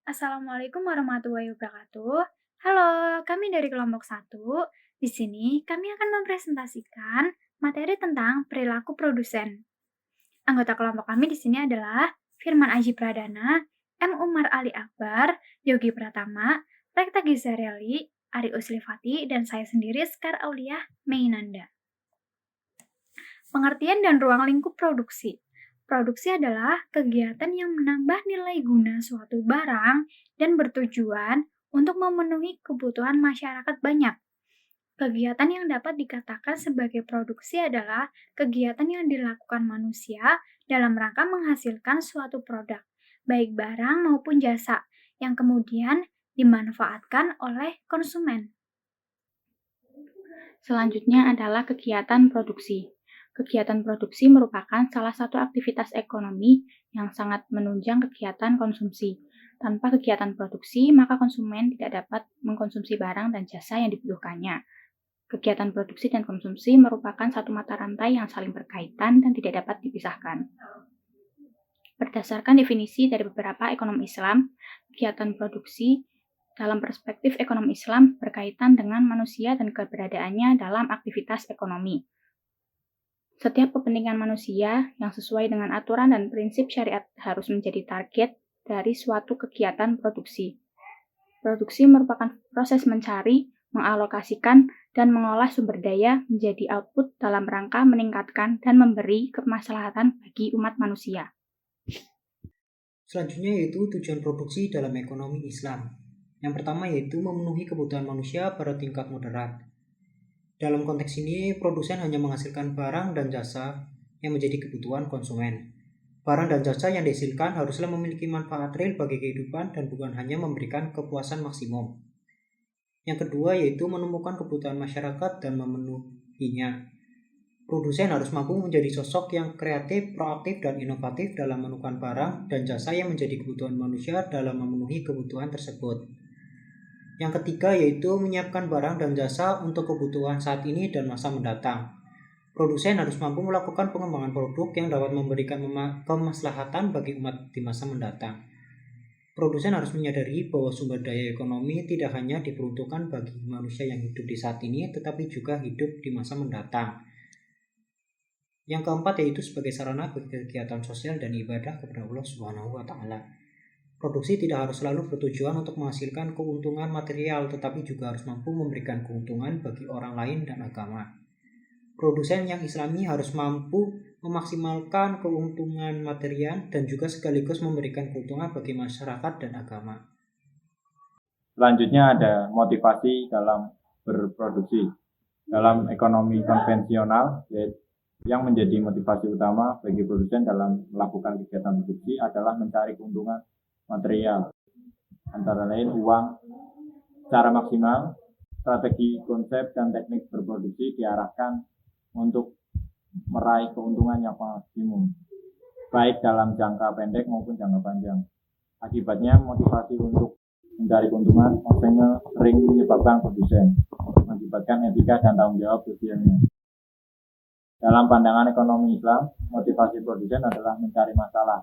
Assalamualaikum warahmatullahi wabarakatuh. Halo, kami dari kelompok 1. Di sini kami akan mempresentasikan materi tentang perilaku produsen. Anggota kelompok kami di sini adalah Firman Aji Pradana, M. Umar Ali Akbar, Yogi Pratama, Rekta Gizareli, Ari Uslifati, dan saya sendiri Sekar Auliah Mainanda. Pengertian dan ruang lingkup produksi. Produksi adalah kegiatan yang menambah nilai guna suatu barang dan bertujuan untuk memenuhi kebutuhan masyarakat banyak. Kegiatan yang dapat dikatakan sebagai produksi adalah kegiatan yang dilakukan manusia dalam rangka menghasilkan suatu produk, baik barang maupun jasa, yang kemudian dimanfaatkan oleh konsumen. Selanjutnya adalah kegiatan produksi. Kegiatan produksi merupakan salah satu aktivitas ekonomi yang sangat menunjang kegiatan konsumsi. Tanpa kegiatan produksi, maka konsumen tidak dapat mengkonsumsi barang dan jasa yang dibutuhkannya. Kegiatan produksi dan konsumsi merupakan satu mata rantai yang saling berkaitan dan tidak dapat dipisahkan. Berdasarkan definisi dari beberapa ekonom Islam, kegiatan produksi dalam perspektif ekonomi Islam berkaitan dengan manusia dan keberadaannya dalam aktivitas ekonomi. Setiap kepentingan manusia yang sesuai dengan aturan dan prinsip syariat harus menjadi target dari suatu kegiatan produksi. Produksi merupakan proses mencari, mengalokasikan, dan mengolah sumber daya menjadi output dalam rangka meningkatkan dan memberi kemaslahatan bagi umat manusia. Selanjutnya yaitu tujuan produksi dalam ekonomi Islam. Yang pertama yaitu memenuhi kebutuhan manusia pada tingkat moderat. Dalam konteks ini, produsen hanya menghasilkan barang dan jasa yang menjadi kebutuhan konsumen. Barang dan jasa yang dihasilkan haruslah memiliki manfaat real bagi kehidupan dan bukan hanya memberikan kepuasan maksimum. Yang kedua yaitu menemukan kebutuhan masyarakat dan memenuhinya. Produsen harus mampu menjadi sosok yang kreatif, proaktif, dan inovatif dalam menemukan barang dan jasa yang menjadi kebutuhan manusia dalam memenuhi kebutuhan tersebut. Yang ketiga yaitu menyiapkan barang dan jasa untuk kebutuhan saat ini dan masa mendatang. Produsen harus mampu melakukan pengembangan produk yang dapat memberikan kemaslahatan bagi umat di masa mendatang. Produsen harus menyadari bahwa sumber daya ekonomi tidak hanya diperuntukkan bagi manusia yang hidup di saat ini, tetapi juga hidup di masa mendatang. Yang keempat yaitu sebagai sarana bagi kegiatan sosial dan ibadah kepada Allah Subhanahu wa Ta'ala. Produksi tidak harus selalu bertujuan untuk menghasilkan keuntungan material, tetapi juga harus mampu memberikan keuntungan bagi orang lain dan agama. Produsen yang islami harus mampu memaksimalkan keuntungan material dan juga sekaligus memberikan keuntungan bagi masyarakat dan agama. Selanjutnya ada motivasi dalam berproduksi. Dalam ekonomi konvensional, yang menjadi motivasi utama bagi produsen dalam melakukan kegiatan produksi adalah mencari keuntungan material, antara lain uang. Secara maksimal, strategi, konsep, dan teknik berproduksi diarahkan untuk meraih keuntungan yang maksimum, baik dalam jangka pendek maupun jangka panjang. Akibatnya, motivasi untuk mencari keuntungan sering menyebabkan produsen mengakibatkan etika dan tanggung jawab sosialnya. Dalam pandangan ekonomi Islam, motivasi produsen adalah mencari masalah.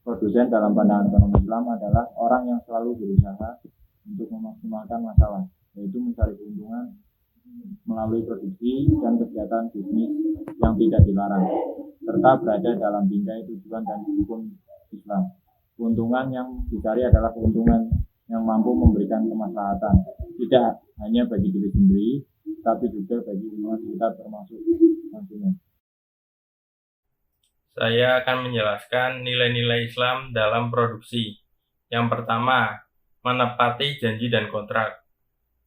Produsen dalam pandangan ekonomi Islam adalah orang yang selalu berusaha untuk memaksimalkan masalah, yaitu mencari keuntungan melalui produksi dan kegiatan bisnis yang tidak dilarang, serta berada dalam bingkai tujuan dan hukum Islam. Keuntungan yang dicari adalah keuntungan yang mampu memberikan kemaslahatan, tidak hanya bagi diri sendiri, tapi juga bagi lingkungan sekitar termasuk konsumen. Saya akan menjelaskan nilai-nilai Islam dalam produksi. Yang pertama, menepati janji dan kontrak.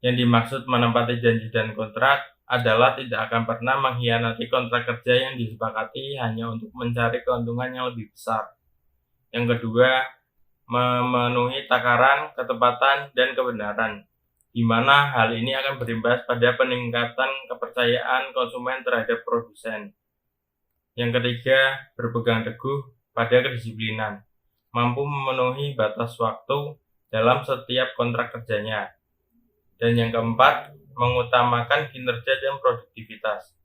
Yang dimaksud menepati janji dan kontrak adalah tidak akan pernah mengkhianati kontrak kerja yang disepakati hanya untuk mencari keuntungan yang lebih besar. Yang kedua, memenuhi takaran, ketepatan, dan kebenaran, di mana hal ini akan berimbas pada peningkatan kepercayaan konsumen terhadap produsen. Yang ketiga, berpegang teguh pada kedisiplinan, mampu memenuhi batas waktu dalam setiap kontrak kerjanya. Dan yang keempat, mengutamakan kinerja dan produktivitas.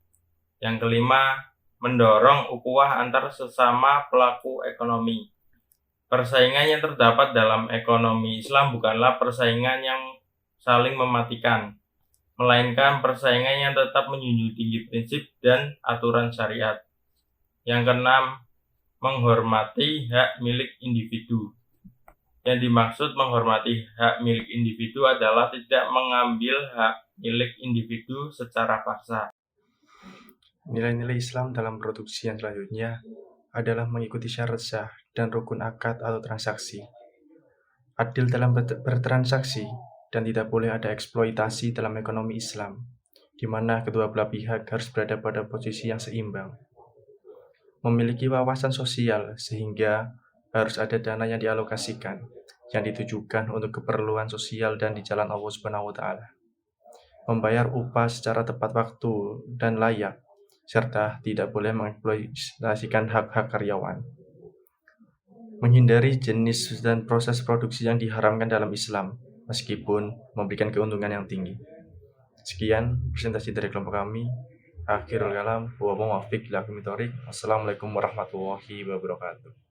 Yang kelima, mendorong ukhuwah antar sesama pelaku ekonomi. Persaingan yang terdapat dalam ekonomi Islam bukanlah persaingan yang saling mematikan, melainkan persaingan yang tetap menjunjung tinggi prinsip dan aturan syariat. Yang keenam, menghormati hak milik individu. Yang dimaksud menghormati hak milik individu adalah tidak mengambil hak milik individu secara paksa. Nilai-nilai Islam dalam produksi yang selanjutnya adalah mengikuti syarat sah dan rukun akad atau transaksi. Adil dalam bertransaksi dan tidak boleh ada eksploitasi dalam ekonomi Islam, di mana kedua belah pihak harus berada pada posisi yang seimbang. Memiliki wawasan sosial sehingga harus ada dana yang dialokasikan, yang ditujukan untuk keperluan sosial dan di jalan Allah Subhanahu wa Ta'ala. Membayar upah secara tepat waktu dan layak, serta tidak boleh mengeksploitasikan hak-hak karyawan. Menghindari jenis dan proses produksi yang diharamkan dalam Islam, meskipun memberikan keuntungan yang tinggi. Sekian presentasi dari kelompok kami. Akhirul kalam, wa muwaffiq ila aqwamit thoriq. Assalamualaikum warahmatullahi wabarakatuh.